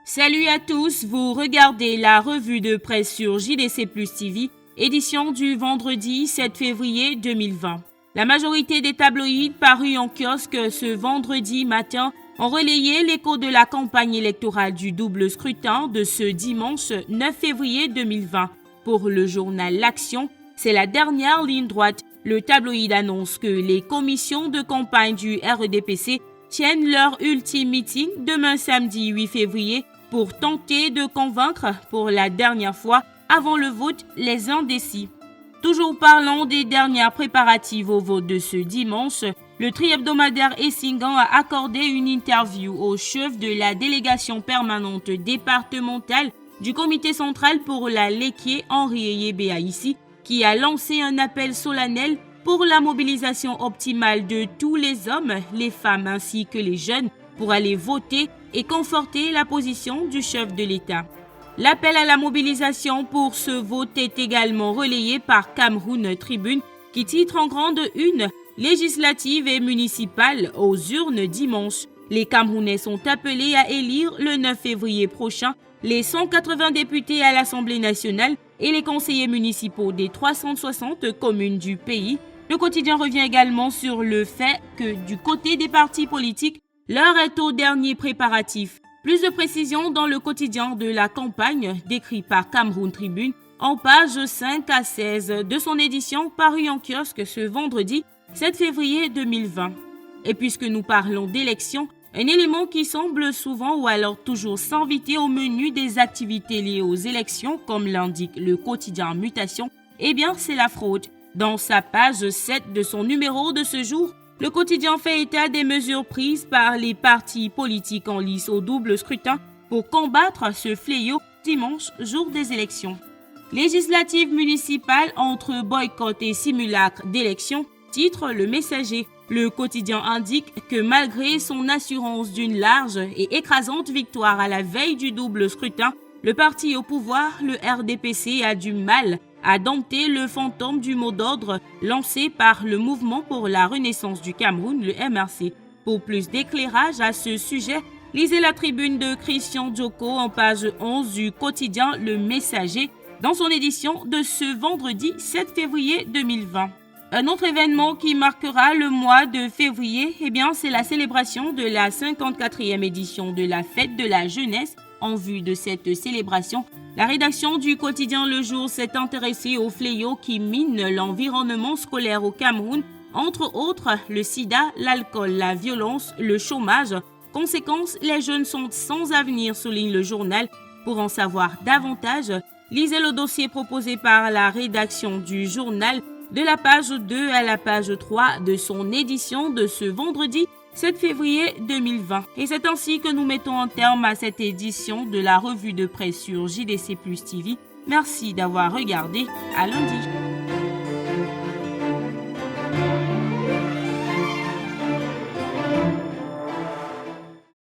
Salut à tous, vous regardez la revue de presse sur JDC Plus TV, édition du vendredi 7 février 2020. La majorité des tabloïds parus en kiosque ce vendredi matin ont relayé l'écho de la campagne électorale du double scrutin de ce dimanche 9 février 2020. Pour le journal L'Action, c'est la dernière ligne droite. Le tabloïd annonce que les commissions de campagne du REDPC tiennent leur ultime meeting demain samedi 8 février pour tenter de convaincre pour la dernière fois avant le vote les indécis. Toujours parlant des dernières préparatives au vote de ce dimanche, le tri-hebdomadaire Essingan a accordé une interview au chef de la délégation permanente départementale du comité central pour la Léquier, Henri Eyébéaïssi, qui a lancé un appel solennel pour la mobilisation optimale de tous les hommes, les femmes ainsi que les jeunes pour aller voter et conforter la position du chef de l'État. L'appel à la mobilisation pour ce vote est également relayé par Cameroun Tribune qui titre en grande une « Législative et municipale aux urnes dimanche ». Les Camerounais sont appelés à élire le 9 février prochain les 180 députés à l'Assemblée nationale et les conseillers municipaux des 360 communes du pays. Le quotidien revient également sur le fait que du côté des partis politiques, l'heure est au dernier préparatif. Plus de précisions dans le quotidien de la campagne décrit par Cameroun Tribune en pages 5 à 16 de son édition parue en kiosque ce vendredi 7 février 2020. Et puisque nous parlons d'élections, un élément qui semble souvent ou alors toujours s'inviter au menu des activités liées aux élections, comme l'indique le quotidien Mutation, eh bien c'est la fraude. Dans sa page 7 de son numéro de ce jour, le quotidien fait état des mesures prises par les partis politiques en lice au double scrutin pour combattre ce fléau dimanche, jour des élections. Législative municipale entre boycott et simulacre d'élection, titre Le Messager. Le quotidien indique que malgré son assurance d'une large et écrasante victoire à la veille du double scrutin, le parti au pouvoir, le RDPC, a du mal à dompter le fantôme du mot d'ordre lancé par le Mouvement pour la Renaissance du Cameroun, le MRC. Pour plus d'éclairage à ce sujet, lisez la tribune de Christian Djoko en page 11 du quotidien Le Messager dans son édition de ce vendredi 7 février 2020. Un autre événement qui marquera le mois de février, c'est la célébration de la 54e édition de la Fête de la Jeunesse. En vue de cette célébration, la rédaction du quotidien Le Jour s'est intéressée aux fléaux qui minent l'environnement scolaire au Cameroun, entre autres le sida, l'alcool, la violence, le chômage. Conséquence, les jeunes sont sans avenir, souligne le journal. Pour en savoir davantage, lisez le dossier proposé par la rédaction du journal de la page 2 à la page 3 de son édition de ce vendredi 7 février 2020. Et c'est ainsi que nous mettons un terme à cette édition de la revue de presse sur JDC Plus TV. Merci d'avoir regardé. À lundi.